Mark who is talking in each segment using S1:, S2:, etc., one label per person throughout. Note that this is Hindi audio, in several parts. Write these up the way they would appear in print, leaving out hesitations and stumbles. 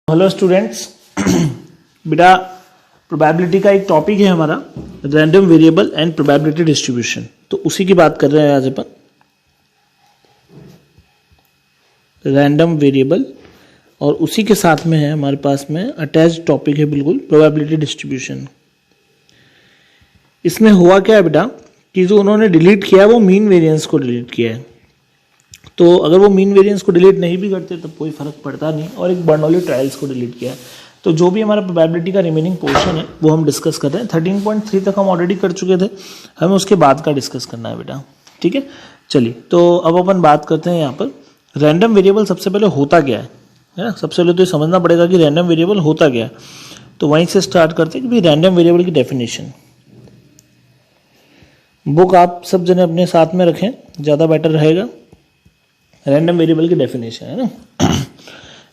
S1: हेलो स्टूडेंट्स, बेटा प्रोबेबिलिटी का एक टॉपिक है हमारा random variable and probability distribution. तो उसी की बात कर रहे हैं आज अपन। रैंडम वेरिएबल और उसी के साथ में है हमारे पास में अटैच्ड टॉपिक है बिल्कुल प्रोबेबिलिटी डिस्ट्रीब्यूशन। इसमें हुआ क्या है बेटा कि जो उन्होंने डिलीट किया है वो मीन वेरिएंस को डिलीट किया है। तो अगर वो मीन वेरिएंस को डिलीट नहीं भी करते तब कोई फर्क पड़ता नहीं, और एक बर्नौली ट्रायल्स को डिलीट किया है। तो जो भी हमारा प्रोबेबिलिटी का रिमेनिंग पोर्शन है वो हम डिस्कस कर रहे हैं। 13.3 तक हम ऑलरेडी कर चुके थे, हमें उसके बाद का डिस्कस करना है बेटा। ठीक है, चलिए तो अब अपन बात करते हैं यहाँ पर रैंडम वेरिएबल सबसे पहले होता क्या है ना। सबसे पहले तो ये समझना पड़ेगा कि रैंडम वेरिएबल होता क्या है। तो वहीं से स्टार्ट करते हैं कि भाई रैंडम वेरिएबल की डेफिनेशन। बुक आप सब जने अपने साथ में रखें, ज़्यादा बेटर रहेगा। रैंडम वेरिएबल की डेफिनेशन है ना,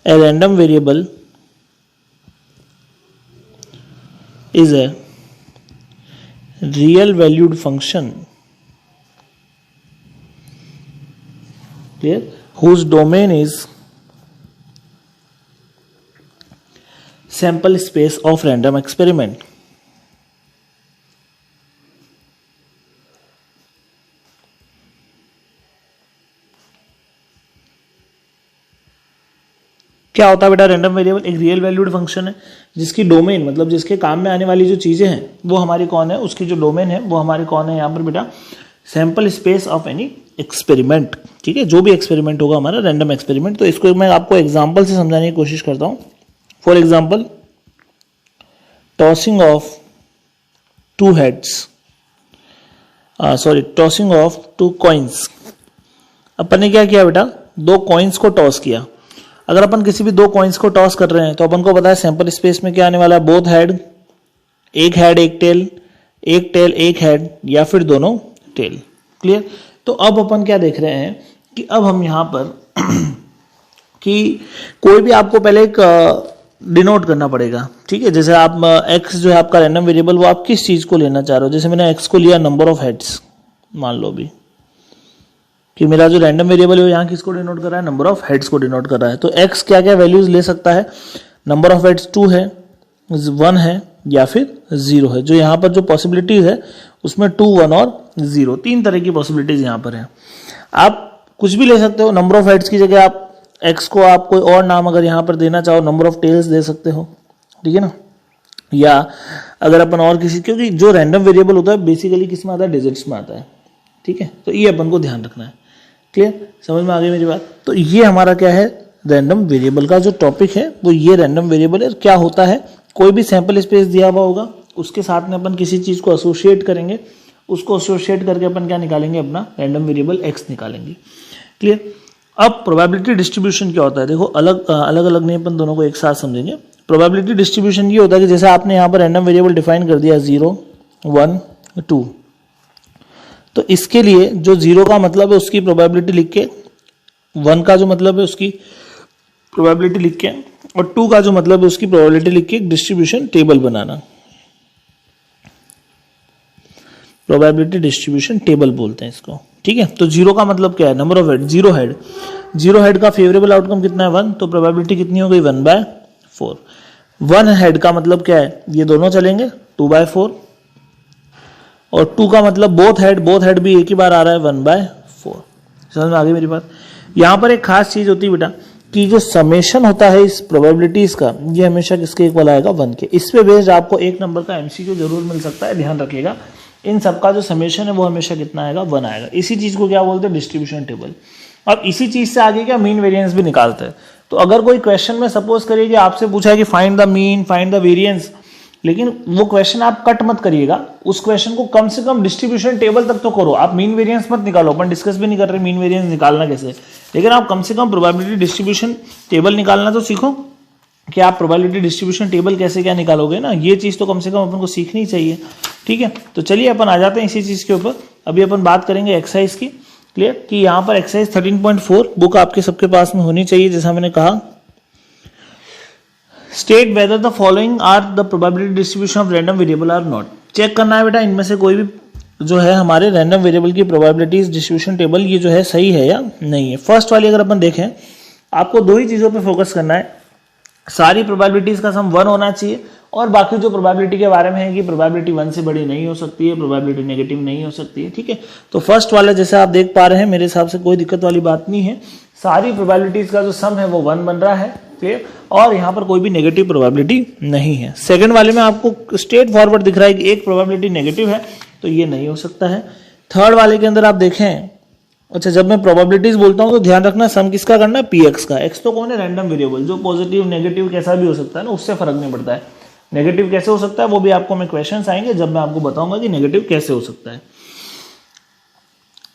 S1: ए random variable is a real valued function clear whose domain is sample space of random experiment। क्या होता है बेटा रैंडम वेरिएबल? एक रियल वैल्यूड फंक्शन है जिसकी डोमेन मतलब जिसके काम में आने वाली जो चीजें हैं वो हमारी कौन है, उसकी जो डोमेन है वो हमारी कौन है यहाँ पर बेटा, sample space of any experiment. ठीक है, जो भी एक्सपेरिमेंट होगा हमारा रैंडम एक्सपेरिमेंट। तो इसको मैं आपको एग्जांपल से समझाने की कोशिश करता हूँ। For example tossing of two heads, tossing of two coins. अपन ने क्या किया बेटा, दो कॉइन्स को टॉस किया। अगर अपन किसी भी दो कॉइन्स को टॉस कर रहे हैं तो अपन को पता है सैंपल स्पेस में क्या आने वाला है, बोथ हेड, एक हेड एक टेल, एक टेल एक हेड, या फिर दोनों टेल। क्लियर। तो अब अपन क्या देख रहे हैं कि अब हम यहां पर कि कोई भी आपको पहले एक डिनोट करना पड़ेगा। ठीक है, जैसे आप x जो है आपका रैंडम वेरिएबल, वो आप किस चीज को लेना चाह रहे हो। जैसे मैंने x को लिया नंबर ऑफ हेड्स, मान लो भी कि मेरा जो रैंडम वेरिएबल है यहाँ किसको डिनोट कर रहा है, नंबर ऑफ हेड्स को डिनोट कर रहा है। तो x क्या क्या वैल्यूज ले सकता है, नंबर ऑफ हेड्स 2 है, 1 है, या फिर 0 है। जो यहाँ पर जो पॉसिबिलिटीज है उसमें 2, 1 और 0, 3 तरह की पॉसिबिलिटीज यहाँ पर है। आप कुछ भी ले सकते हो। नंबर ऑफ हेड्स की जगह आप x को आप कोई और नाम अगर यहाँ पर देना चाहो, नंबर ऑफ टेल्स दे सकते हो। ठीक है ना, या अगर अपन और किसी, क्योंकि जो रैंडम वेरिएबल होता है बेसिकली किस में आता है, डिजिट्स में आता है। ठीक है, तो ये अपन को ध्यान रखना है। क्लियर, समझ में आ गई मेरी बात। तो ये हमारा क्या है, रैंडम वेरिएबल का जो टॉपिक है वो ये रैंडम वेरिएबल है। क्या होता है, कोई भी सैंपल स्पेस दिया हुआ होगा, उसके साथ में अपन किसी चीज को एसोसिएट करेंगे, उसको एसोसिएट करके अपन क्या निकालेंगे, अपना रैंडम वेरिएबल x निकालेंगे। क्लियर। अब प्रोबेबिलिटी डिस्ट्रीब्यूशन क्या होता है, देखो अलग अलग नहीं, अपन दोनों को एक साथ समझेंगे। प्रोबेबिलिटी डिस्ट्रीब्यूशन ये होता है कि जैसे आपने यहाँ पर रैंडम वेरिएबल डिफाइन कर दिया 0, 1, 2, तो इसके लिए जो 0 का मतलब है उसकी प्रोबेबिलिटी लिख के, 1 का जो मतलब है उसकी प्रोबेबिलिटी लिख के, और 2 का जो मतलब है उसकी प्रोबेबिलिटी लिख के एक डिस्ट्रीब्यूशन टेबल बनाना। प्रोबेबिलिटी डिस्ट्रीब्यूशन टेबल बोलते हैं इसको। ठीक है, तो 0 का मतलब क्या है, number of head, 0 head. 0 head का फेवरेबल आउटकम कितना है, 1, तो प्रोबेबिलिटी कितनी हो गई, 1/4। 1 हेड का मतलब क्या है, ये दोनों चलेंगे, 2/4, और 2 का मतलब बोथ हेड भी एक ही बार आ रहा है, 1/4। समझ में आ गई मेरी बात। यहां पर एक खास चीज होती है बेटा कि जो समेशन होता है इस प्रोबेबिलिटीज का, ये हमेशा किसके इक्वल आएगा, 1 के। इस पे बेस्ड आपको एक नंबर का एमसीक्यू जरूर मिल सकता है, ध्यान रखिएगा। इन सबका जो समेशन है वो हमेशा कितना आएगा, 1 आएगा। इसी चीज को क्या बोलते हैं, डिस्ट्रीब्यूशन टेबल। अब इसी चीज से आगे क्या, मीन वेरिएंस भी निकालते हैं। तो अगर कोई क्वेश्चन में सपोज करिए कि आपसे पूछा है कि find the mean, find the variance, लेकिन वो क्वेश्चन आप कट मत करिएगा, उस क्वेश्चन को कम से कम डिस्ट्रीब्यूशन टेबल तक तो करो। आप मीन वेरिएंस मत निकालो, अपन डिस्कस भी नहीं कर रहे मीन वेरिएंस निकालना कैसे, लेकिन आप कम से कम प्रोबेबिलिटी डिस्ट्रीब्यूशन टेबल निकालना तो सीखो कि आप प्रोबेबिलिटी डिस्ट्रीब्यूशन टेबल कैसे क्या निकालोगे ना, ये चीज तो कम से कम अपन को सीखनी चाहिए। ठीक है, तो चलिए अपन आ जाते हैं इसी चीज के ऊपर। अभी अपन बात करेंगे एक्सरसाइज की। क्लियर, कि यहाँ पर एक्सरसाइज 13.4 बुक आपके सबके पास में होनी चाहिए, जैसा मैंने कहा। State whether the following are the probability distribution of random variable or not. Check करना है बेटा इनमें से कोई भी जो है हमारे रैंडम वेरिएबल की प्रोबेबिलिटीज डिस्ट्रीब्यूशन टेबल ये जो है सही है या नहीं है। फर्स्ट वाली अगर अपन देखें, आपको दो ही चीजों पे फोकस करना है, सारी प्रोबेबिलिटीज का सम 1 होना चाहिए, और बाकी जो प्रोबेबिलिटी के बारे में है कि प्रोबेबिलिटी 1 से बड़ी नहीं हो सकती है, प्रोबेबिलिटी नेगेटिव नहीं हो सकती है, ठीक है। तो फर्स्ट वाला जैसे आप देख पा रहे हैं, मेरे हिसाब से कोई दिक्कत वाली बात नहीं है, सारी प्रोबेबिलिटीज का जो सम है वो 1 बन रहा है, क्लियर, और यहाँ पर कोई भी नेगेटिव प्रोबेबिलिटी नहीं है। सेकंड वाले में आपको स्ट्रेट फॉरवर्ड दिख रहा है कि एक प्रोबेबिलिटी नेगेटिव है, तो ये नहीं हो सकता है। थर्ड वाले के अंदर आप देखें, अच्छा जब मैं प्रोबेबिलिटीज बोलता हूं तो ध्यान रखना सम किसका करना है, पीएक्स का। एक्स तो कौन है, रैंडम वेरिएबल, जो पॉजिटिव नेगेटिव कैसा भी हो सकता है ना, उससे फर्क नहीं पड़ता है। नेगेटिव कैसे हो सकता है वो भी आपको मैं क्वेश्चंस आएंगे जब मैं आपको बताऊंगा कि नेगेटिव कैसे हो सकता है।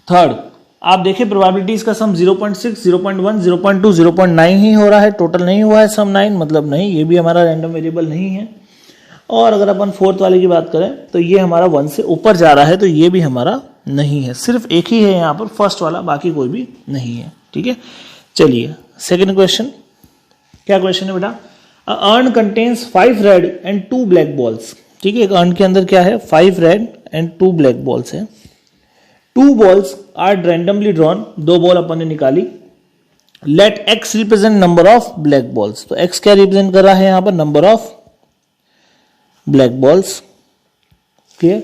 S1: थर्ड, आप देखिए प्रोबेबिलिटीज का सम 0.6, 0.1, 0.2, 0.9 ही हो रहा है, टोटल नहीं हुआ है सम 9, मतलब नहीं, ये भी हमारा रैंडम वेरिएबल नहीं है। और अगर अपन फोर्थ वाले की बात करें तो ये हमारा 1 से ऊपर जा रहा है, तो ये भी हमारा नहीं है, सिर्फ एक ही है यहाँ पर फर्स्ट वाला, बाकी कोई भी नहीं है, ठीक है। चलिए सेकंड क्वेश्चन, क्या क्वेश्चन है बेटा, earn contains 5 red and 2 black balls, ठीक है। एक अर्न के अंदर क्या है, 5 रेड एंड 2 ब्लैक बॉल्स है। 2 balls are randomly drawn, 2 ball अपन ने निकाली। Let X represent number of black balls, तो एक्स क्या रिप्रेजेंट कर रहा है यहाँ पर, number of black balls, clear.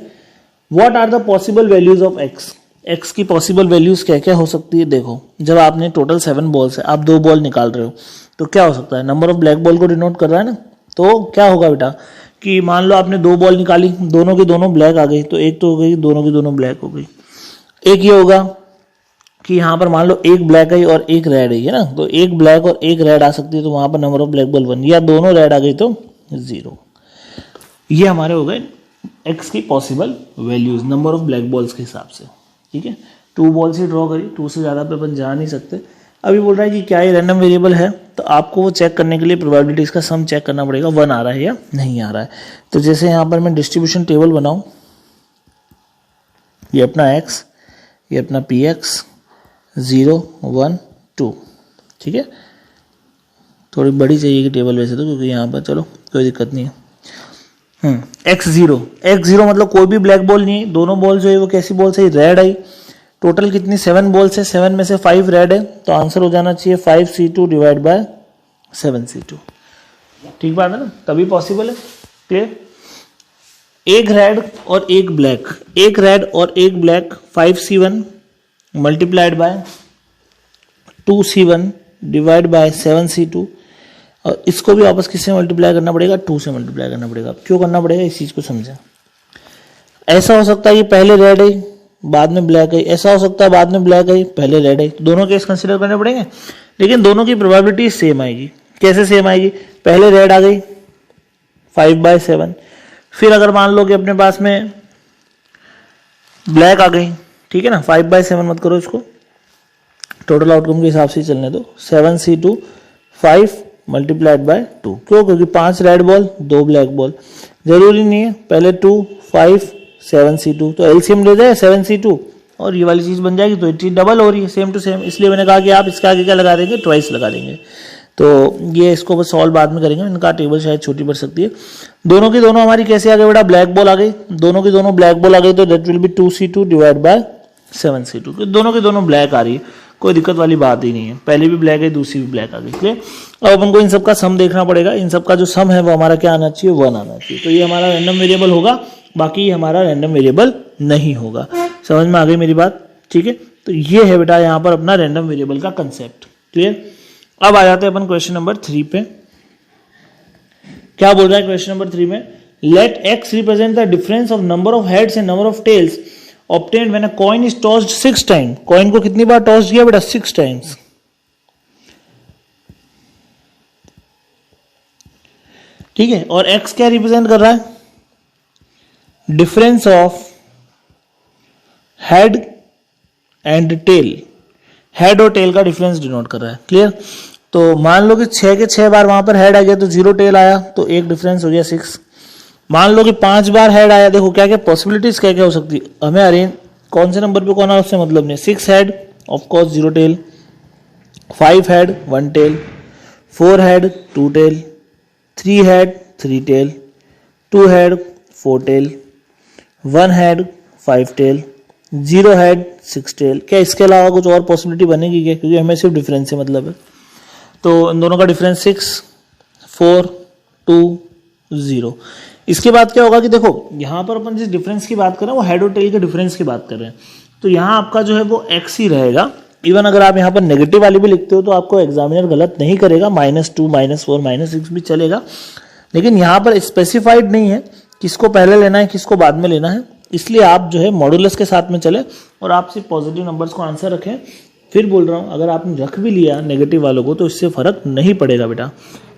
S1: What are the possible values of X, X की पॉसिबल वैल्यूज क्या क्या हो सकती है। देखो जब आपने टोटल 7 बॉल्स है, आप 2 बॉल निकाल रहे हो, तो क्या हो सकता है, नंबर ऑफ ब्लैक बॉल को डिनोट कर रहा है ना। तो क्या होगा बेटा कि मान लो आपने 2 बॉल निकाली, दोनों की दोनों ब्लैक आ गई, तो एक तो हो गई, दोनों की दोनों ब्लैक हो गई। एक ये होगा कि यहाँ पर मान लो एक ब्लैक आई और एक रेड आई है ना, तो एक ब्लैक और एक रेड आ सकती है, तो वहां पर नंबर ऑफ ब्लैक बॉल 1, या दोनों रेड आ गई तो 0। ये हमारे हो गए एक्स की possible values number of black balls के हिसाब से, ठीक है। 2 बॉल्स ही ड्रॉ करी, 2 से ज़्यादा पे अपन जा नहीं सकते। अभी बोल रहा है कि क्या ये रैंडम वेरिएबल है, तो आपको वो चेक करने के लिए प्रोबेबिलिटीज का सम चेक करना पड़ेगा, 1 आ रहा है या नहीं आ रहा है। तो जैसे यहाँ पर मैं डिस्ट्रीब्यूशन टेबल बनाऊं, ये अपना एक्स, ये अपना पी एक्स, 0, 1, 2, ठीक है। थोड़ी बड़ी चाहिए कि टेबल वैसे तो, क्योंकि यहाँ पर चलो कोई दिक्कत नहीं है। x0 मतलब कोई भी ब्लैक बॉल नहीं है, दोनों बॉल जो है वो कैसी बॉल है, रेड आई। टोटल कितनी 7 बॉल्स है, 7 में से 5 रेड है, तो आंसर हो जाना चाहिए 5c2 डिवाइड बाय 7c2, ठीक बात है ना, तभी पॉसिबल है, क्लियर। एक रेड और एक ब्लैक, एक रेड और एक black, 5c1 multiplied by 2c1 divide by 7c2, और इसको भी वापस किससे मल्टीप्लाई करना पड़ेगा, 2 से मल्टीप्लाई करना पड़ेगा। क्यों करना पड़ेगा इस चीज को समझें। ऐसा हो सकता है कि पहले रेड आई बाद में ब्लैक आई, ऐसा हो सकता है बाद में ब्लैक आई पहले रेड आई, तो दोनों केस कंसीडर करने पड़ेंगे, लेकिन दोनों की प्रोबेबिलिटी सेम आएगी। कैसे सेम आएगी, पहले रेड आ गई 5/7, फिर अगर मान लो कि अपने पास में ब्लैक आ गई, ठीक है ना, 5/7 मत करो इसको, टोटल आउटकम के हिसाब से चलने दो, 7c2 5 मल्टीप्लाइड बाय 2। क्यों, क्योंकि 5 रेड बॉल 2 ब्लैक बॉल, जरूरी नहीं है पहले 2 5 7c2, तो एलसीएम ले जाए 7c2 और ये वाली चीज बन जाएगी, तो ये चीज डबल हो रही है, सेम टू सेम। इसलिए मैंने कहा कि आप इसके आगे क्या लगा देंगे, ट्वाइस लगा देंगे। तो ये इसको बस सॉल्व बाद में करेंगे, इनका टेबल शायद छोटी पड़ सकती है। दोनों की दोनों हमारी कैसे आ गई बेटा, ब्लैक बॉल आ गई, दोनों की दोनों ब्लैक बॉल आ गई, तो that will be 2c2 divide by 7c2, दोनों की दोनों ब्लैक आ रही है, कोई दिक्कत वाली बात ही नहीं है। पहली भी ब्लैक है, दूसरी भी ब्लैक आ गई, क्लियर। अब अपन को इन सब का सम देखना पड़ेगा, इन सब का जो सम है वो हमारा क्या आना चाहिए, 1 आना चाहिए। तो ये हमारा रैंडम वेरिएबल होगा, बाकी हमारा रैंडम वेरिएबल नहीं होगा। समझ में आ गई मेरी बात, ठीक है। तो ये है बेटा यहाँ पर अपना रैंडम वेरिएबल का कंसेप्ट, क्लियर। अब आ जाते हैं अपन क्वेश्चन नंबर 3 पे। क्या बोल रहा है क्वेश्चन नंबर 3 में, let X represent the difference of number of heads and number of tails obtained when a coin is tossed 6 times। Coin को कितनी बार टॉस किया बेटा, 6 टाइम्स। ठीक है, और x क्या रिप्रेजेंट कर रहा है, difference of head and tail, head और टेल का डिफरेंस डिनोट कर रहा है, क्लियर। तो मान लो कि 6 के 6 बार वहां पर हेड आ गया तो 0 टेल आया, तो एक डिफरेंस हो गया 6। मान लो कि 5 बार हेड आया, देखो क्या क्या पॉसिबिलिटीज क्या क्या हो सकती है, हमें अरेंज कौन से नंबर पे कौन है उससे मतलब नहीं। 6 head of course 0 tail, 5 head 1 tail, 4 head 2 tail, 3 head 3 tail, 2 head 4 tail, 1 head 5 tail, 0 head 6 tail. क्या इसके अलावा कुछ और पॉसिबिलिटी बनेगी क्या, क्योंकि हमें सिर्फ डिफरेंस से मतलब है। तो इन दोनों का डिफरेंस 6, 4 2 0। इसके बाद क्या होगा कि देखो यहाँ पर अपन जिस डिफरेंस की बात कर रहे हैं वो हेड और टेल के डिफरेंस की बात कर रहे हैं, तो यहाँ आपका जो है वो x ही रहेगा। इवन अगर आप यहाँ पर नेगेटिव वाली भी लिखते हो तो आपको एग्जामिनर गलत नहीं करेगा, -2 -4 -6 भी चलेगा, लेकिन यहाँ पर स्पेसिफाइड नहीं है किसको पहले लेना है किसको बाद में लेना है, इसलिए आप जो है मॉडुलस के साथ में चले और आप सिर्फ पॉजिटिव नंबर्स को आंसर रखें। फिर बोल रहा हूँ अगर आपने रख भी लिया नेगेटिव वालों को तो इससे फर्क नहीं पड़ेगा बेटा,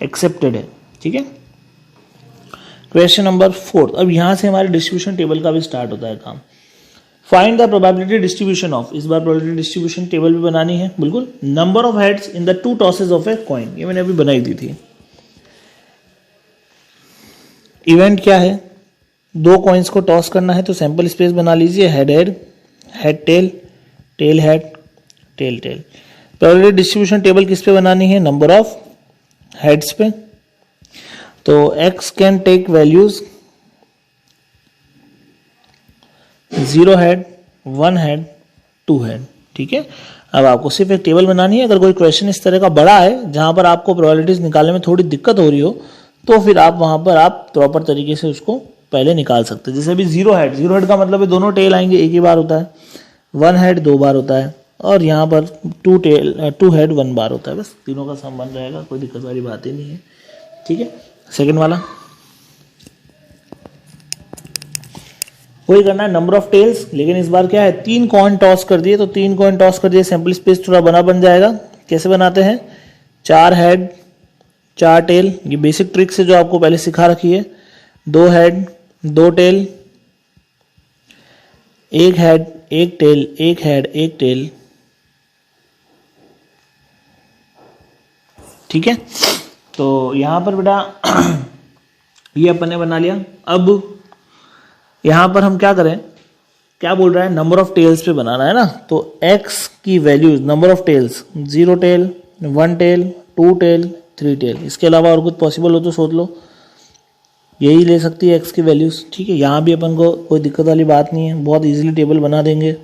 S1: एक्सेप्टेड है, ठीक है। क्वेश्चन नंबर 4, अब यहाँ से हमारे डिस्ट्रीब्यूशन टेबल का भी स्टार्ट होता है काम। Find the probability distribution of, इस बार प्रोबेबिलिटी डिस्ट्रीब्यूशन टेबल भी बनानी है बिल्कुल। Number of heads in the 2 tosses of a coin, ये मैंने अभी बनाई दी थी। इवेंट क्या है, 2 कॉइन्स को टॉस करना है तो सैंपल स्पेस बना लीजिए, head head, head tail, tail head, tail tail. Probability distribution table किस पे बनानी है, नंबर ऑफ हेड्स पे। तो x can take values 0 head, 1 head, 2 head, ठीक है। अब आपको सिर्फ एक टेबल बनानी है। अगर कोई क्वेश्चन इस तरह का बड़ा है जहां पर आपको प्रोबेबिलिटीज निकालने में थोड़ी दिक्कत हो रही हो तो फिर आप वहां पर आप प्रॉपर तरीके से उसको पहले निकाल सकते हैं। जैसे अभी 0 हेड का मतलब है दोनों टेल आएंगे एक ही बार होता है, 1 हेड 2 बार होता है, और यहाँ पर 2 हेड 1 बार होता है, बस तीनों का सम बन रहेगा, कोई दिक्कत वाली बात ही नहीं है, ठीक है। सेकंड वाला वही करना है, नंबर ऑफ टेल्स, लेकिन इस बार क्या है 3 कॉइन टॉस कर दिए, तो 3 कॉइन टॉस कर दिए, सैंपल स्पेस थोड़ा बन जाएगा। कैसे बनाते हैं, 4 हेड 4 टेल, ये बेसिक ट्रिक्स है जो आपको पहले सिखा रखी है। 2 head 2 tail, 1 head 1 tail, 1 head 1 tail, ठीक है। तो यहां पर बेटा ये अपन ने बना लिया। अब यहां पर हम क्या करें, क्या बोल रहा है, नंबर ऑफ टेल्स पे बनाना है ना, तो x की values number of tails 0 tail, 1 tail, 2 tail, 3 tail, इसके अलावा और कुछ पॉसिबल हो तो सोच लो, यही ले सकती है x की वैल्यूज, ठीक है। यहां भी अपन को कोई दिक्कत वाली बात नहीं है, बहुत इजीली टेबल बना देंगे।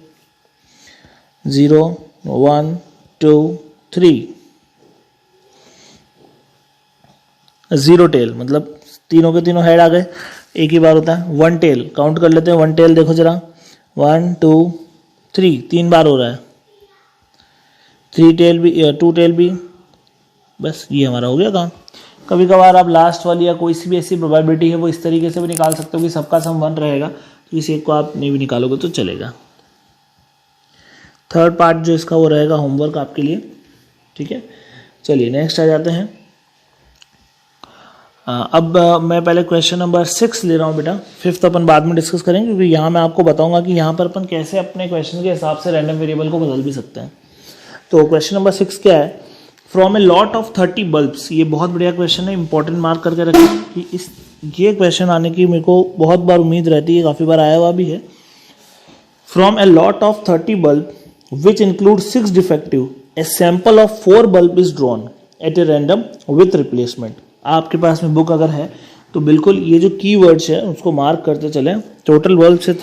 S1: 0 1 2 3, 0 टेल मतलब तीनों के तीनों हेड आ गए, एक ही बार होता है। 1 टेल काउंट कर लेते हैं, 1 टेल देखो जरा, 1 2 3, 3 बार हो रहा है। 3 टेल भी 2 टेल भी, बस ये हमारा हो गया काम। कभी कभार आप लास्ट वाली या कोई सी भी ऐसी प्रोबेबिलिटी है वो इस तरीके से भी निकाल सकते हो कि सबका सम 1 रहेगा, तो किसी एक को आप नहीं भी निकालोगे तो चलेगा। थर्ड पार्ट जो इसका वो रहेगा होमवर्क आपके लिए, ठीक है। चलिए नेक्स्ट आ जाते हैं। अब मैं पहले क्वेश्चन नंबर 6 ले रहा हूँ बेटा, 5th अपन बाद में डिस्कस करेंगे, क्योंकि यहाँ मैं आपको बताऊंगा कि यहाँ पर अपन कैसे अपने क्वेश्चन के हिसाब से रैंडम वेरिएबल को बदल भी सकते हैं। तो क्वेश्चन नंबर 6 क्या है, from a lot of 30 bulbs, ये बहुत बढ़िया क्वेश्चन है, इंपॉर्टेंट मार्क करके रखें कि ये क्वेश्चन आने की मेरे को बहुत बार उम्मीद रहती है, काफ़ी बार आया हुआ भी है। From a lot of 30 bulb which include 6 defective, a sample of 4 bulb is drawn at a random with replacement. आपके पास में बुक अगर है तो बिल्कुल ये जो कीवर्ड्स है उसको मार्क करते चलें। टोटल बल्ब से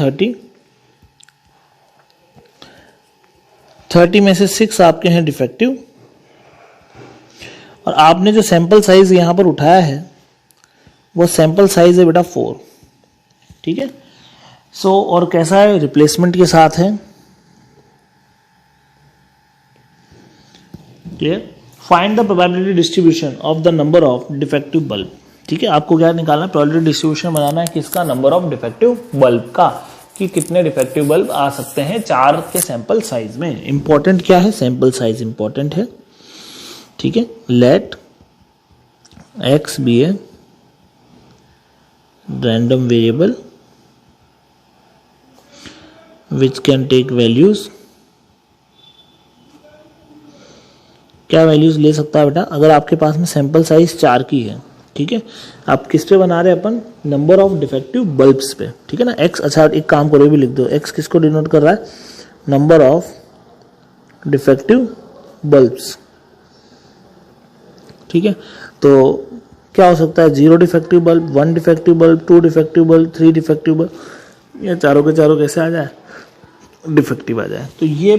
S1: 30 में से 6 आपके हैं डिफेक्टिव, और आपने जो सैंपल साइज यहां पर उठाया है वो सैंपल साइज है बेटा 4, ठीक है। सो और कैसा है, रिप्लेसमेंट के साथ है, clear. Find the probability distribution of the number of defective bulb, ठीक है। आपको क्या निकालना है, प्रोबेबिलिटी डिस्ट्रीब्यूशन बनाना है किसका, नंबर ऑफ डिफेक्टिव बल्ब का, कि कितने डिफेक्टिव बल्ब आ सकते हैं 4 के सैंपल साइज में। इंपॉर्टेंट क्या है, सैंपल साइज इंपॉर्टेंट है, ठीक है। Let x be a random variable which can take values, क्या वैल्यूज ले सकता है बेटा, अगर आपके पास में सैंपल साइज 4 की है, ठीक है। आप किस पे बना रहे हैं अपन, नंबर ऑफ डिफेक्टिव बल्ब्स पे, ठीक है ना। x, अच्छा एक काम करो भी लिख दो, x किसको डिनोट कर रहा है, नंबर ऑफ डिफेक्टिव बल्ब्स, ठीक है। तो क्या हो सकता है, 0 defective bulb, 1 defective bulb, 2 defective bulb, 3 defective bulb, या चारों के चारों कैसे आ जाए, डिफेक्टिव आ जाए। तो ये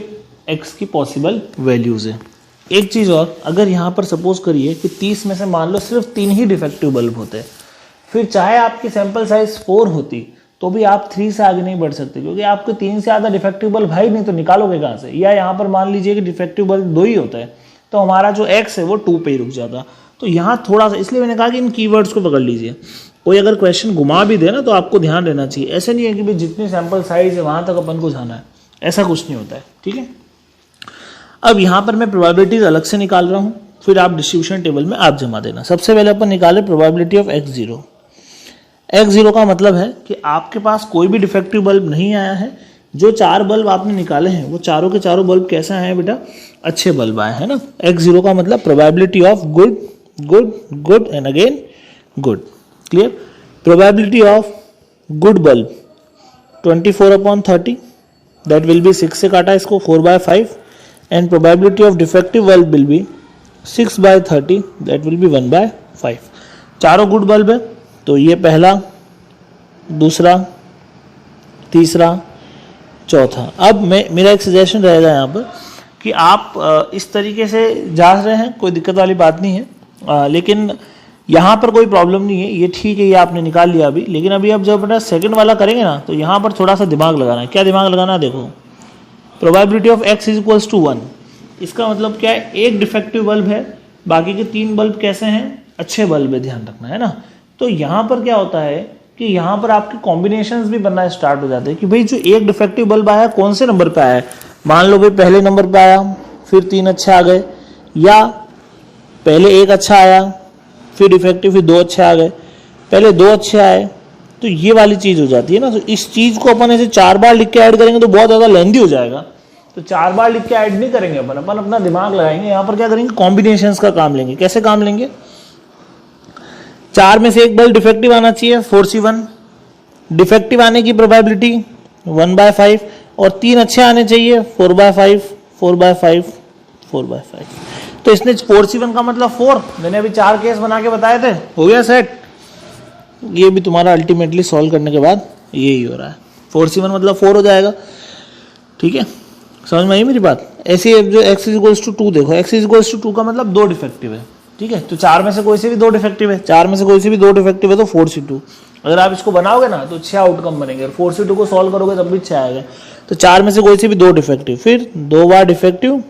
S1: x की पॉसिबल वैल्यूज है, एक चीज और, अगर यहाँ पर सपोज करिए कि 30 में से मान लो सिर्फ 3 ही डिफेक्टिव बल्ब होते, फिर चाहे आपकी सैंपल साइज 4 होती तो भी आप 3 से आगे नहीं बढ़ सकते, क्योंकि आपके 3 से ज़्यादा डिफेक्टिव बल्ब है ही नहीं, तो निकालोगे कहाँ से। या यहाँ पर मान लीजिए कि डिफेक्टिव बल्ब 2 ही होता है, तो हमारा जो x है वो 2 पे ही रुक जाता। तो यहाँ थोड़ा सा, इसलिए मैंने कहा कि इन कीवर्ड्स को पकड़ लीजिए। कोई अगर क्वेश्चन घुमा भी दे ना तो आपको ध्यान रहना चाहिए, ऐसे नहीं है कि भाई जितनी सैंपल साइज है वहाँ तक अपन को जाना है, ऐसा कुछ नहीं होता है, ठीक है। अब यहाँ पर मैं प्रोबेबिलिटीज अलग से निकाल रहा हूँ, फिर आप डिस्ट्रीब्यूशन टेबल में आप जमा देना। सबसे पहले अपन निकाले प्रोबेबिलिटी ऑफ x0। x0 का मतलब है कि आपके पास कोई भी डिफेक्टिव बल्ब नहीं आया है, जो 4 बल्ब आपने निकाले हैं वो चारों के चारों बल्ब कैसे आए हैं बेटा, अच्छे बल्ब आए हैं ना। x0 का मतलब probability of good good good and again good, clear. Probability of good bulb 24/30, that will be 6 से काटा इसको 4/5, and probability of defective bulb will be 6/30, that will be 1/5। चारों गुड बल्ब है तो ये पहला, दूसरा, तीसरा, चौथा। अब मेरा एक सजेशन रहेगा यहाँ पर कि आप इस तरीके से जांच रहे हैं, कोई दिक्कत वाली बात नहीं है, लेकिन यहाँ पर कोई प्रॉब्लम नहीं है, ये ठीक है, ये आपने निकाल लिया अभी। लेकिन अभी आप जब अपना सेकंड वाला करेंगे ना तो यहाँ पर थोड़ा सा दिमाग लगाना है। क्या दिमाग लगाना है, देखो probability of x is equals to 1, इसका मतलब क्या है, एक डिफेक्टिव बल्ब है, बाकी के 3 बल्ब कैसे हैं, अच्छे बल्ब है, ध्यान रखना है ना। तो यहाँ पर क्या होता है कि यहाँ पर आपके कॉम्बिनेशंस भी बनना स्टार्ट हो जाते हैं कि भाई जो एक डिफेक्टिव बल्ब आया कौन से नंबर पे आया है। मान लो भाई पहले नंबर पे आया, फिर 3 अच्छे आ गए, या पहले 1 अच्छा आया, फिर डिफेक्टिव, फिर 2 अच्छे आ गए, पहले 2 अच्छे आए, तो ये वाली चीज हो जाती है ना। तो इस चीज को अपन ऐसे 4 बार लिख के ऐड करेंगे तो बहुत ज्यादा लेंथी हो जाएगा, तो 4 बार लिख के ऐड नहीं करेंगे अपन अपना दिमाग लगाएंगे। यहाँ पर क्या करेंगे, कॉम्बिनेशंस का काम लेंगे। कैसे काम लेंगे, 4 में से एक बल्ब डिफेक्टिव आना चाहिए 4C1, डिफेक्टिव आने की प्रोबेबिलिटी 1/5, और 3 अच्छे आने चाहिए 4/5 4/5 4/5। तो इसने 4C1 का मतलब 4, मैंने अभी 4 केस बना के बताए थे, हो गया सेट। ये भी तुम्हारा अल्टीमेटली सॉल्व करने के बाद यही हो रहा है, 4C1 मतलब 4 हो जाएगा, ठीक है। समझ में आई मेरी बात। ऐसे जो x इक्वल्स टू 2 देखो, x इक्वल्स टू 2 का मतलब 2 डिफेक्टिव है, ठीक है। तो 4 में से कोई से भी 2 डिफेक्टिव है, 4 में से कोई से भी 2 डिफेक्टिव है तो 4C2। अगर आप इसको बनाओगे ना तो 6 आउटकम बनेंगे, और 4C2 को सॉल्व करोगे तब भी 6 आएगा। तो 4 में से कोई से भी 2 डिफेक्टिव, फिर 2 बार डिफेक्टिव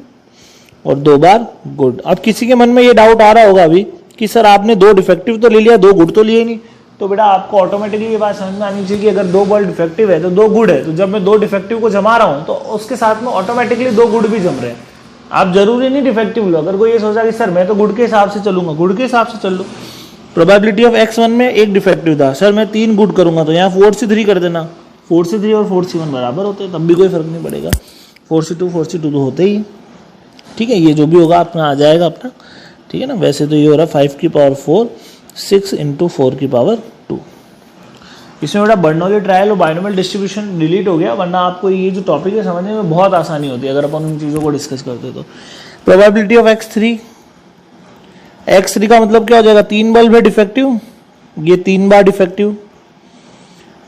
S1: और 2 बार गुड। अब किसी के मन में ये डाउट आ रहा होगा अभी कि सर आपने 2 डिफेक्टिव तो ले लिया, 2 गुड तो लिए नहीं। तो बेटा आपको ऑटोमेटिकली ये बात समझ में आनी चाहिए कि अगर 2 बल्ब डिफेक्टिव है तो 2 गुड है, तो जब मैं 2 डिफेक्टिव को जमा रहा हूं तो उसके साथ में ऑटोमेटिकली 2 गुड भी जम रहे हैं। आप जरूरी नहीं डिफेक्टिव लो। अगर कोई ये सोचा कि सर मैं तो गुड के हिसाब से चलूंगा, गुड के हिसाब से चल लो। प्रोबेबिलिटी ऑफ x1 में एक डिफेक्टिव था, सर मैं 3 गुड करूंगा, तो यहाँ 4C3 कर देना। 4C3 और 4C1 बराबर होते हैं, तब भी कोई फर्क नहीं पड़ेगा। 4C2 तो होते ही, ठीक है। ये जो भी होगा अपना आ जाएगा अपना, ठीक है ना। वैसे तो ये हो रहा है 5 की पावर 4 6 × 4 की पावर 2। इसमें बड़ा बर्नौली ट्रायल और बाइनोमियल डिस्ट्रीब्यूशन डिलीट हो गया, वरना आपको ये जो टॉपिक है समझने में बहुत आसानी होती है अगर अपन उन चीज़ों को डिस्कस करते तो। प्रोबेबिलिटी ऑफ x3 का मतलब क्या हो जाएगा, 3 बल्ब है डिफेक्टिव, ये 3 बार डिफेक्टिव,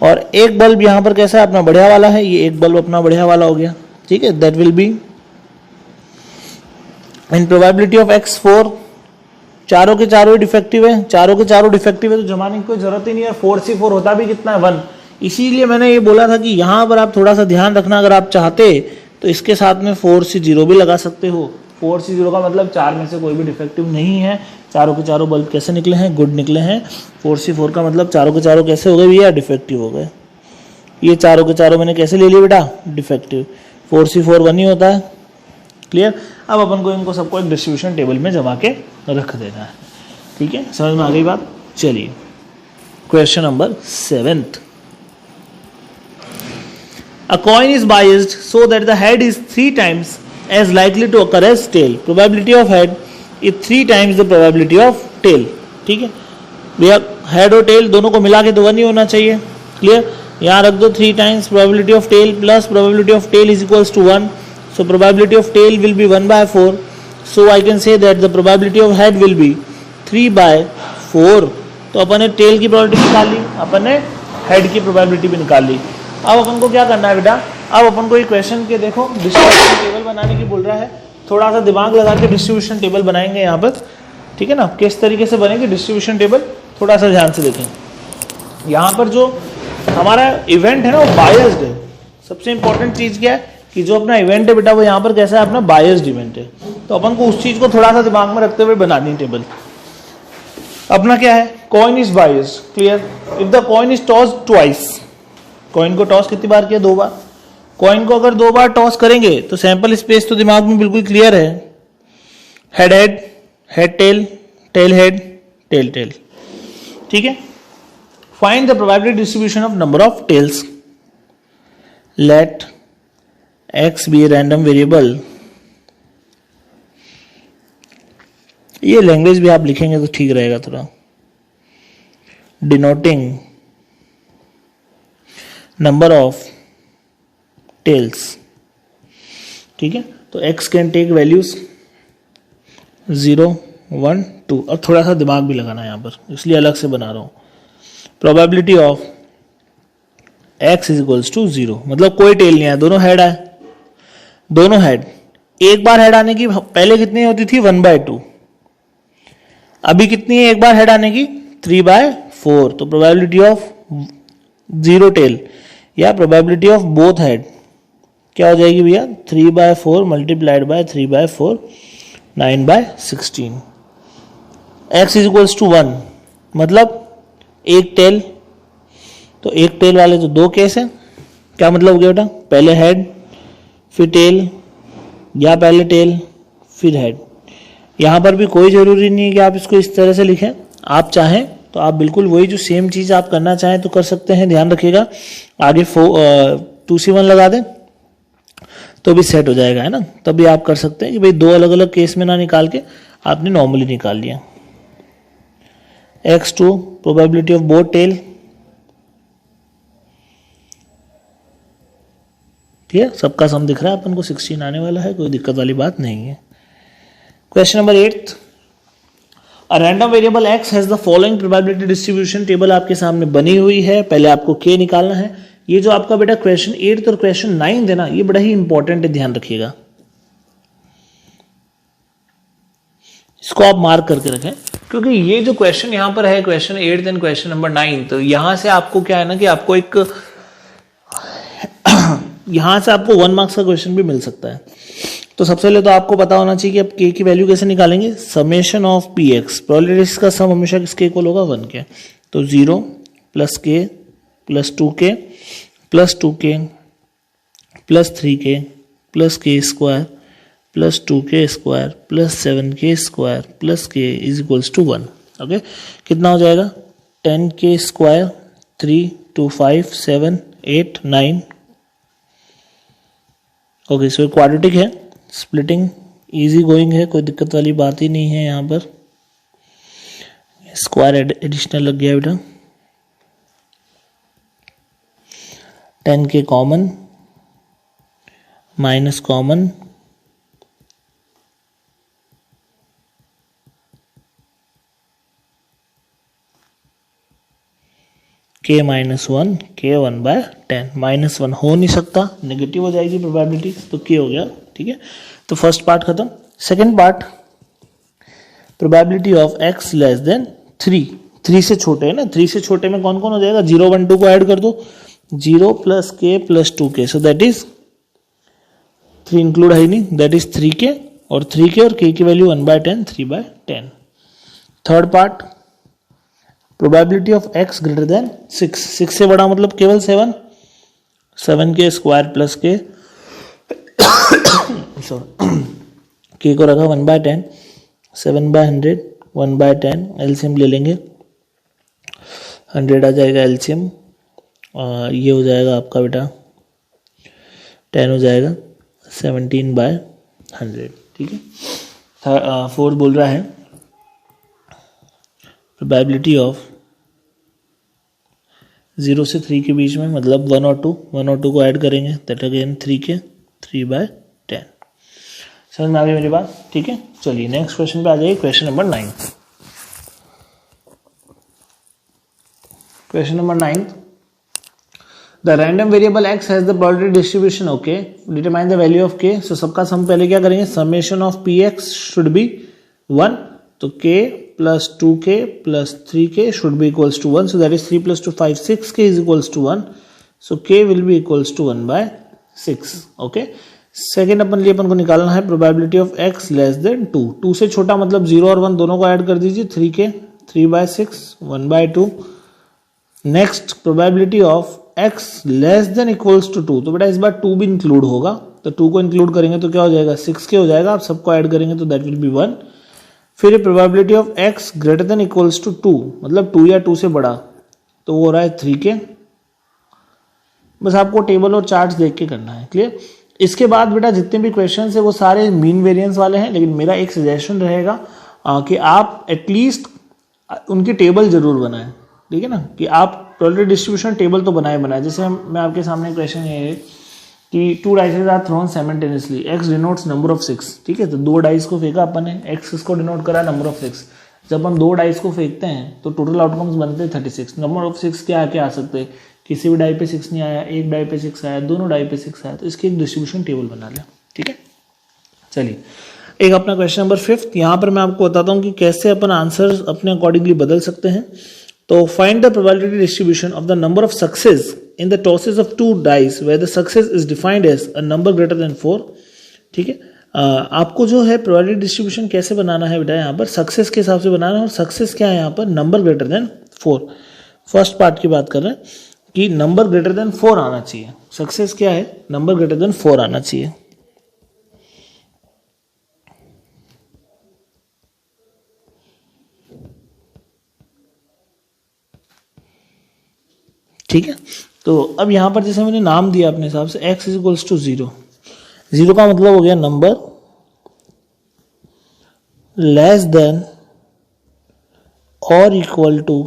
S1: और एक बल्ब यहाँ पर कैसा है अपना बढ़िया वाला है, ये एक बल्ब अपना बढ़िया वाला हो गया, ठीक है। That will be in probability of x4, चारों के चारों ही डिफेक्टिव है, चारों के चारों डिफेक्टिव है तो जमाने की कोई जरूरत ही नहीं है। 4C4 होता भी कितना है 1। इसीलिए मैंने ये बोला था कि यहाँ पर आप थोड़ा सा ध्यान रखना, अगर आप चाहते तो इसके साथ में 4C0 भी लगा सकते हो। 4C0 का मतलब 4 में से कोई भी डिफेक्टिव नहीं है, चारों के चारों बल्ब कैसे निकले हैं, गुड निकले हैं। 4C4 का मतलब चारों के चारों कैसे हो गए भैया, डिफेक्टिव हो गए। ये चारों के चारों मैंने कैसे ले लिए बेटा, डिफेक्टिव। 4C4 1 ही होता है, क्लियर। अब अपन को इनको सबको एक डिस्ट्रीब्यूशन टेबल में जमा के रख देना है, ठीक है। समझ में आ गई बात। चलिए question number 7th। A coin is biased so that the head is 3 times as likely to occur as tail. Probability of head is 3 times the probability of tail. ठीक है भैया, हेड और टेल दोनों को मिला के तो 1 ही होना चाहिए, क्लियर। यहाँ रख दो 3 times probability of tail plus probability of tail is equals to 1. So probability of tail will be 1/4. So I can say that the probability of head will be 3/4. तो अपन ने टेल की प्रोबेबिलिटी निकाल ली, अपन ने हेड की प्रोबेबिलिटी भी निकाल ली। अब अपन को क्या करना है बेटा, अब अपन को ये क्वेश्चन के देखो डिस्ट्रीब्यूशन टेबल बनाने की बोल रहा है। थोड़ा सा दिमाग लगा के डिस्ट्रीब्यूशन टेबल बनाएंगे यहाँ पर, ठीक है ना। किस तरीके से बनेगी डिस्ट्रीब्यूशन टेबल, थोड़ा सा ध्यान से देखें। यहाँ पर जो हमारा इवेंट है ना वो बायस्ड है। सबसे इंपॉर्टेंट चीज क्या है कि जो अपना इवेंट है बेटा वो यहाँ पर कैसा है, अपना बायस्ड इवेंट है। तो अपन को उस चीज को थोड़ा सा दिमाग में रखते हुए बनानी टेबल। अपना क्या है, coin is biased, clear. If the coin is toss twice, coin को टॉस कितनी बार किया, 2 बार। कॉइन को अगर 2 बार टॉस करेंगे तो सैंपल स्पेस तो दिमाग में बिल्कुल क्लियर है, head head, head tail, tail head, tail tail, ठीक है। Find the probability distribution of number of tails. Let x be a random variable. ये लैंग्वेज भी आप लिखेंगे तो ठीक रहेगा थोड़ा। डिनोटिंग नंबर ऑफ टेल्स, ठीक है। तो x कैन टेक वैल्यूज 0, 1, 2। और थोड़ा सा दिमाग भी लगाना है यहाँ पर, इसलिए अलग से बना रहा हूं। Probability of x is equals to 0, मतलब कोई टेल नहीं आया, दोनों हेड आए, दोनों हेड। एक बार हेड आने की पहले कितनी होती थी, 1/2। अभी कितनी है एक बार हेड आने की, 3/4। तो प्रोबेबिलिटी ऑफ 0 टेल या प्रोबेबिलिटी ऑफ बोथ हेड क्या हो जाएगी भैया, 3/4 multiplied by 3/4, 9/16। x is equals to 1, मतलब एक टेल। तो एक टेल वाले तो 2 केस है। क्या मतलब हो गया बेटा, पहले हेड फिर टेल, या पहले टेल फिर हेड। यहां पर भी कोई जरूरी नहीं है कि आप इसको इस तरह से लिखें। आप चाहें तो आप बिल्कुल वही जो सेम चीज आप करना चाहें तो कर सकते हैं। ध्यान रखिएगा आगे 2C1 लगा दें तो भी सेट हो जाएगा, है ना। तब भी आप कर सकते हैं कि भाई 2 अलग अलग केस में ना निकाल के आपने नॉर्मली निकाल लिया। x2 probability of both tell, ठीक है। सबका सम दिख रहा है अपन को, 16 आने वाला है, कोई दिक्कत वाली बात नहीं है। Question number 8, a random variable x has the following probability distribution. Table आपके सामने बनी हुई है, पहले आपको k निकालना है। ये जो आपका बेटा क्वेश्चन 8 और क्वेश्चन 9 है ना, ये बड़ा ही इंपॉर्टेंट है, ध्यान रखिएगा। इसको आप मार्क करके रखें, क्योंकि ये जो क्वेश्चन यहां पर है, क्वेश्चन 8 एंड क्वेश्चन नंबर 9, तो यहां से आपको क्या है ना कि आपको एक यहां से आपको 1 मार्क्स का क्वेश्चन भी मिल सकता है। तो सबसे पहले तो आपको पता होना चाहिए कि आप k की वैल्यू कैसे निकालेंगे। समेशन ऑफ px, प्रोबेबिलिटी का सम हमेशा किसके इक्वल होगा, 1 के। तो 0 plus k plus 2k plus 2k plus 3k plus k square plus 2k square plus 7k square plus k is equals to 1। Okay, कितना हो जाएगा, 10k square, 3, 2, 5, 7, 8, 9। Okay, so quadratic है, स्प्लिटिंग इजी गोइंग है, कोई दिक्कत वाली बात ही नहीं है। यहाँ पर स्क्वायर एडिशनल लग गया बेटा। 10k common, minus common, k -1, k 1/10। -1 हो नहीं सकता, नेगेटिव हो जाएगी प्रोबेबिलिटी, तो k हो गया, ठीक है। तो फर्स्ट पार्ट खत्म। Second part, probability of x less then 3। 3 से छोटे है ना, 3 से छोटे में कौन कौन हो जाएगा, 0, 1, 2 को ऐड कर दो, 0 plus k plus 2k, so that is 3 include है ही नहीं, दैट इज 3k, और 3k और k की value 1/10, 3/10। Third part, probability of x greater then 6। 6 से बड़ा मतलब केवल 7, 7k square plus k, k को रखा 1/10, 7/100, 1/10, एलसीएम ले लेंगे, 100 आ जाएगा एलसीएम, ये हो जाएगा आपका बेटा 10 हो जाएगा 17/100, ठीक है। फोर्थ बोल रहा है प्रोबेबिलिटी ऑफ 0 से 3 के बीच में, मतलब 1 और 2 को ऐड करेंगे, दैट अगेन 3k, 3/10। समझ में आ गई मेरी बात, ठीक है। चलिए नेक्स्ट क्वेश्चन पे आ जाइए, question number 9। Question number 9, the random variable x has the probability distribution okay, determine the value of k। So सबका सम पहले क्या करेंगे, summation of px should be 1, तो k plus 2k plus 3k should be equals to 1, so that is 3 plus 2 5, 6k is equals to 1, so k will be equals to 1/6 okay. Second अपन लिए अपन को निकालना है probability of x less then 2, 2 से छोटा मतलब 0 और 1 दोनों को ऐड कर दीजिए, 3k 3/6 1/2। Next probability of x less than equals to 2, तो बेटा इस बार 2 भी इंक्लूड होगा, तो 2 को इंक्लूड करेंगे तो क्या हो जाएगा 6k हो जाएगा, आप सबको ऐड करेंगे तो दैट विल बी 1। फिर probability of x greater than equals to 2, मतलब 2 या 2 से बड़ा, तो वो हो रहा है 3k। बस आपको टेबल और चार्ट्स देख के करना है, क्लियर। इसके बाद बेटा जितने भी क्वेश्चन है वो सारे मीन वेरिएंस वाले हैं, लेकिन मेरा एक सजेशन रहेगा कि आप एटलीस्ट उनकी टेबल जरूर बनाएं, ठीक है ना, कि आप प्रोबेबिलिटी डिस्ट्रीब्यूशन टेबल तो बनाए। जैसे मैं आपके सामने क्वेश्चन ये है कि 2 dices are thrown simultaneously, x denotes number of 6, ठीक है, तो 2 डाइस को फेंका अपन ने, x इसको डिनोट करा नंबर ऑफ 6। जब हम 2 डाइस को फेंकते हैं तो टोटल आउटकम्स बनते हैं 36। नंबर ऑफ 6 क्या आ सकते हैं, किसी भी डाई पे 6 नहीं आया, एक डाई पे 6 आया, दोनों डाई पे 6 आया, तो इसकी एक डिस्ट्रीब्यूशन टेबल बना लें, ठीक है। चलिए एक अपना क्वेश्चन नंबर 5, यहाँ पर मैं आपको बताता हूँ कि कैसे अपन आंसर अपने अकॉर्डिंगली बदल सकते हैं। तो find the probability distribution of the number of success in the tosses of 2 dice where the success is defined as a number greater than 4, ठीक है। आपको जो है प्रोबेबिलिटी डिस्ट्रीब्यूशन कैसे बनाना है बेटा, यहाँ पर सक्सेस के हिसाब से बनाना है, और सक्सेस क्या है यहाँ पर, number greater than 4। First part की बात कर रहे हैं कि नंबर ग्रेटर देन 4 आना चाहिए, सक्सेस क्या है, नंबर ग्रेटर देन 4 आना चाहिए। ठीक है, तो अब यहां पर जैसे मैंने नाम दिया अपने हिसाब से x इज इक्वल्स टू 0, 0 का मतलब हो गया नंबर लेस देन और equal to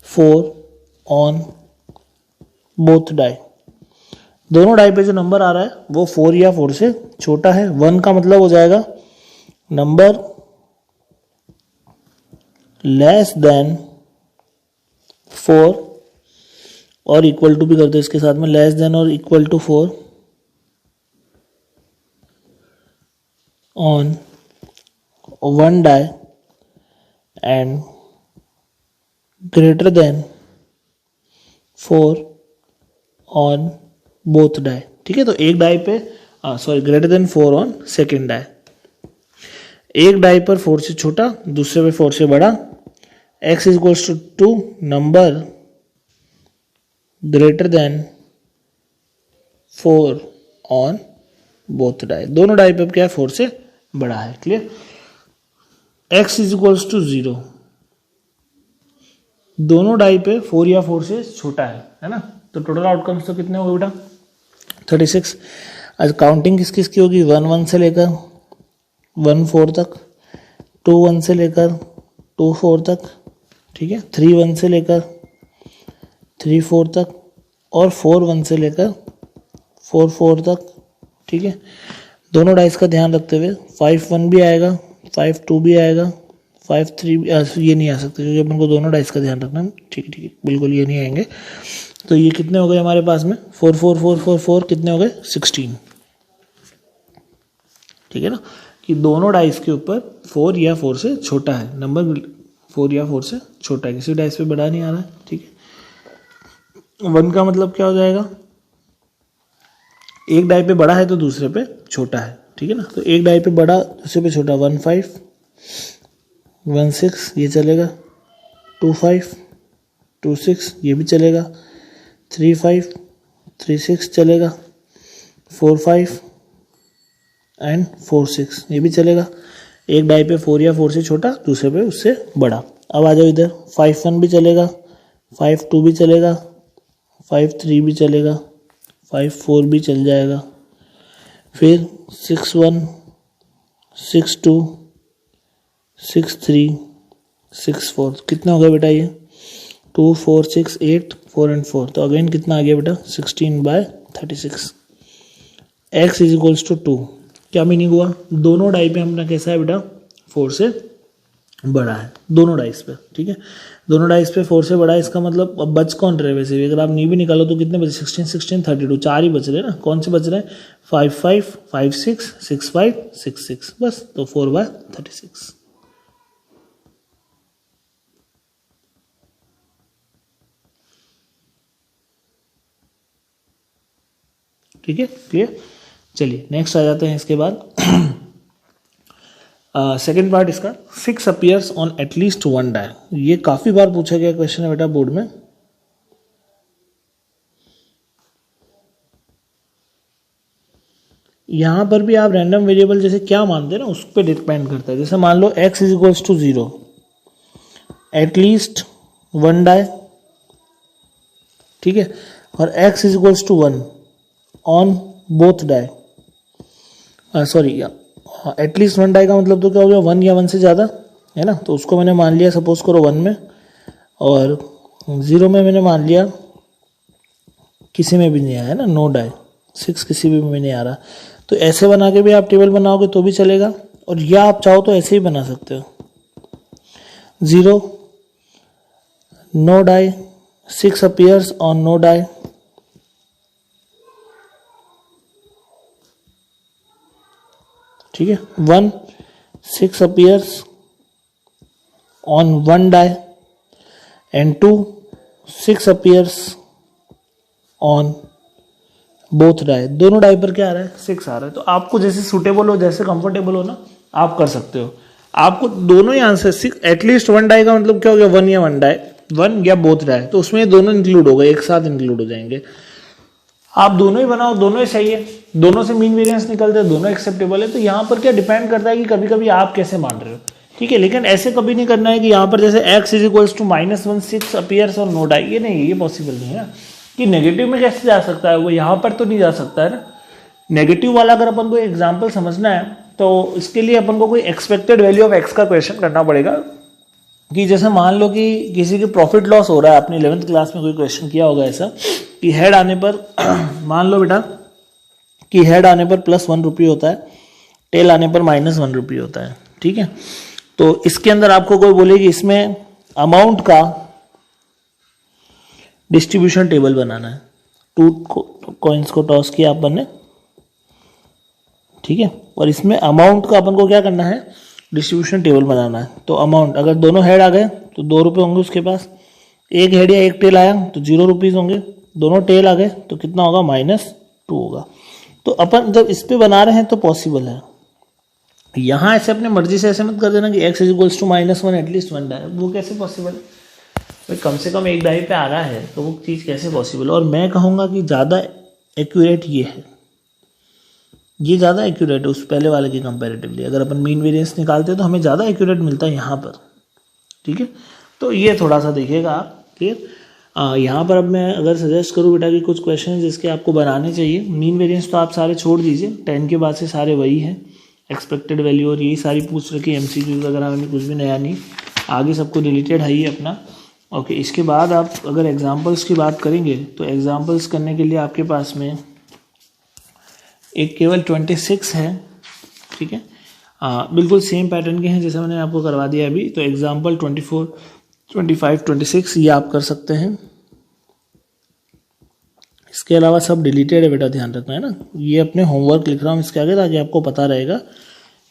S1: 4 on both die. दोनों डाई पे जो नंबर आ रहा है वो 4 या 4 से छोटा है। 1 का मतलब हो जाएगा नंबर लेस देन 4 और इक्वल टू भी करते हैं इसके साथ में, लेस देन और equal to 4 on 1 die and greater than 4 on both die, ठीक है। तो एक डाई पे greater than 4 on second die, एक डाई पर 4 से छोटा, दूसरे पे 4 से बड़ा, x is equals to 2 number greater than 4 on both die, दोनों डाई पे क्या है 4 से बड़ा है, clear. x is equals to 0, दोनों डाई पे 4 या 4 से छोटा है ना, तो टोटल आउटकम्स तो कितने हो गए बेटा 36। आज काउंटिंग किस किस की होगी, 1 1 से लेकर 1 4 तक, 2 1 से लेकर 2 4 तक, ठीक है, 3 1 से लेकर 3 4 तक, और 4 1 से लेकर 4 4 तक, ठीक है। दोनों डाइस का ध्यान रखते हुए 5 1 भी आएगा, 5 2 भी आएगा, 5 3 भी ये नहीं आ सकते क्योंकि अपन को दोनों डाइस का ध्यान रखना है, ठीक है, बिल्कुल ये नहीं आएंगे। तो ये कितने हो गए हमारे पास में 4 4 4 4 4 कितने हो गए 16, ठीक है ना, कि दोनों डाइस के ऊपर 4 या 4 से छोटा है, नंबर 4 या 4 से छोटा है, किसी डाइस पे बड़ा नहीं आ रहा है, ठीक है। 1 का मतलब क्या हो जाएगा, एक डाई पे बड़ा है तो दूसरे पे छोटा है, ठीक है ना, तो एक डाई पे बड़ा दूसरे पे छोटा, 1 5 1 6 ये चलेगा, 2 5 2 6 ये भी चलेगा, 3 5 3 6 चलेगा, 4 5 एंड 4 6 ये भी चलेगा। एक डाई पे 4 या 4 से छोटा, दूसरे पे उससे बड़ा। अब आ जाओ इधर, 5 1 भी चलेगा, 5 2 भी चलेगा, 5 3 भी चलेगा, 5 4 भी चल जाएगा, फिर 6 1 6 2 6 3 6 4 कितना हो गया बेटा ये 2 4 6 8 4 एंड 4, तो अगेन कितना आ गया बेटा 16/36। x इज इक्वल्स टू 2, क्या मीनिंग हुआ, दोनों डाई पे हमने कैसा है बेटा 4 से बड़ा है दोनों डाइस पे, ठीक है, दोनों डाइस पे 4 से बड़ा है। इसका मतलब अब बच कौन रहे वैसे भी, अगर आप नी भी निकालो तो कितने बचे, 16 16 32, 4 ही बच रहे हैं ना। कौन से बच रहे हैं, 5 5 5 6 6 5 6 6, बस, तो 4/36। ठीक है, क्लियर। चलिए नेक्स्ट आ जाते हैं इसके बाद। सेकेंड पार्ट इसका, 6 appears on at least one die. ये काफी बार पूछा गया क्वेश्चन है बेटा बोर्ड में। यहां पर भी आप रैंडम वेरिएबल जैसे क्या मानते हैं ना उस पर डिपेंड करता है। जैसे मान लो x is equals to 0, at least one die, ठीक है, और x is equals to 1 on both die, sorry at least one die का मतलब तो क्या हो गया, 1 या 1 से ज़्यादा, है ना। तो उसको मैंने मान लिया सपोज करो 1 में, और 0 में मैंने मान लिया किसी में भी नहीं आया है ना, नो डाई, 6 किसी भी में नहीं आ रहा। तो ऐसे बना के भी आप टेबल बनाओगे तो भी चलेगा, और या आप चाहो तो ऐसे ही बना सकते हो, 0 no die, 6 appears on no die, ठीक है, 1 6 appears on one die, and 2 6 appears on both die. दोनों डाई पर क्या आ रहा है, 6 आ रहा है। तो आपको जैसे सूटेबल हो, जैसे कंफर्टेबल हो ना, आप कर सकते हो। आपको दोनों ही आंसर, 6 एटलीस्ट वन डाई का मतलब क्या हो गया, 1 या 1 डाई, 1 या बोथ डाई, तो उसमें दोनों इंक्लूड हो गए, एक साथ इंक्लूड हो जाएंगे। आप दोनों ही बनाओ, दोनों ही सही है, दोनों से मीन वेरिएंस निकलते हैं, दोनों एक्सेप्टेबल है। तो यहाँ पर क्या डिपेंड करता है कि कभी कभी आप कैसे मान रहे हो, ठीक है। लेकिन ऐसे कभी नहीं करना है कि यहाँ पर जैसे x is equals to -1 6 appears और नो डाई, ये नहीं, ये पॉसिबल नहीं है कि नेगेटिव में कैसे जा सकता है वो, यहाँ पर तो नहीं जा सकता है ना। नेगेटिव वाला अगर अपन को एग्जाम्पल समझना है तो इसके लिए अपन को कोई एक्सपेक्टेड वैल्यू ऑफ x का क्वेश्चन करना पड़ेगा। कि जैसे मान लो कि किसी की प्रॉफिट लॉस हो रहा है, आपने 11th क्लास में कोई क्वेश्चन किया होगा ऐसा कि हेड आने पर मान लो बेटा कि हेड आने पर +1 रुपये होता है, टेल आने पर -1 रुपये होता है, ठीक है। तो इसके अंदर आपको कोई बोले कि इसमें अमाउंट का डिस्ट्रीब्यूशन टेबल बनाना है, 2 कॉइन्स को टॉस किया अपन ने, ठीक है, और इसमें अमाउंट का अपन को क्या करना है, डिस्ट्रीब्यूशन टेबल बनाना है। तो अमाउंट अगर दोनों हेड आ गए तो 2 रुपये होंगे उसके पास, एक हेड या एक टेल आया तो 0 रुपीज़ होंगे, दोनों टेल आ गए तो कितना होगा, -2 होगा। तो अपन जब इस पे बना रहे हैं तो पॉसिबल है। यहाँ ऐसे अपने मर्जी से ऐसे मत कर देना कि x is equals to -1 at least one die, वो कैसे पॉसिबल है भाई, कम से कम एक डाई पे आ रहा है तो वो चीज़ कैसे पॉसिबल है। और मैं कहूँगा कि ज़्यादा एक्यूरेट ये है, ये ज़्यादा एक्यूरेट है उस पहले वाले के कंपैरेटिवली। अगर अपन मीन वेरिएंस निकालते हैं तो हमें ज़्यादा एक्यूरेट मिलता है यहाँ पर, ठीक है। तो ये थोड़ा सा देखिएगा आप, क्लियर। यहाँ पर अब मैं अगर सजेस्ट करूँ बेटा कि कुछ क्वेश्चन जिसके आपको बनाने चाहिए, मीन वेरिएंस तो आप सारे छोड़ दीजिए, 10 के बाद से सारे वही हैं, एक्सपेक्टेड वैल्यू और यही सारी पूछ रखी MCQ वगैरह में कुछ भी नया नहीं, आगे सबको रिलेटेड है ही अपना। ओके, इसके बाद आप अगर एग्जांपल्स की बात करेंगे तो एग्जांपल्स करने के लिए आपके पास में एक केवल 26 है, ठीक है, बिल्कुल सेम पैटर्न के हैं जैसे मैंने आपको करवा दिया अभी। तो एग्जांपल 24 25 26 ये आप कर सकते हैं। इसके अलावा सब डिलीटेड है बेटा, ध्यान रखना है ना। ये अपने होमवर्क लिख रहा हूँ इसके आगे ताकि आपको पता रहेगा,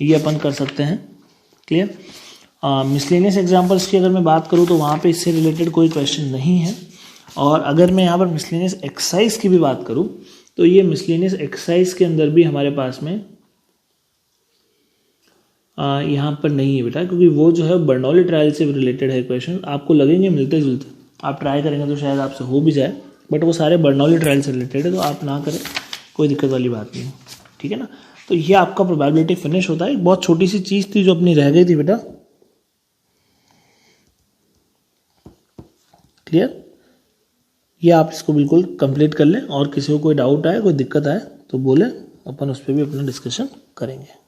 S1: ये अपन कर सकते हैं, क्लियर। मिसलेनियस एग्जांपल्स की अगर मैं बात करूँ तो वहाँ पे इससे रिलेटेड कोई क्वेश्चन नहीं है। और अगर मैं यहाँ पर मिसलेनियस एक्सरसाइज की भी बात करूँ तो ये मिसलेनियस एक्सरसाइज के अंदर भी हमारे पास में यहाँ पर नहीं है बेटा, क्योंकि वो जो है बर्नौली ट्रायल से रिलेटेड है क्वेश्चन। आपको लगेंगे मिलते जुलते, आप ट्राई करेंगे तो शायद आपसे हो भी जाए, बट वो सारे बर्नौली ट्रायल से रिलेटेड है, तो आप ना करें, कोई दिक्कत वाली बात नहीं है, ठीक है ना। तो ये आपका प्रोबेबिलिटी फिनिश होता है। एक बहुत छोटी सी चीज़ थी जो अपनी रह गई थी बेटा, क्लियर। ये आप इसको बिल्कुल कंप्लीट कर लें, और किसी को कोई डाउट आए, कोई दिक्कत आए तो बोले, अपन उस पर भी अपना डिस्कशन करेंगे।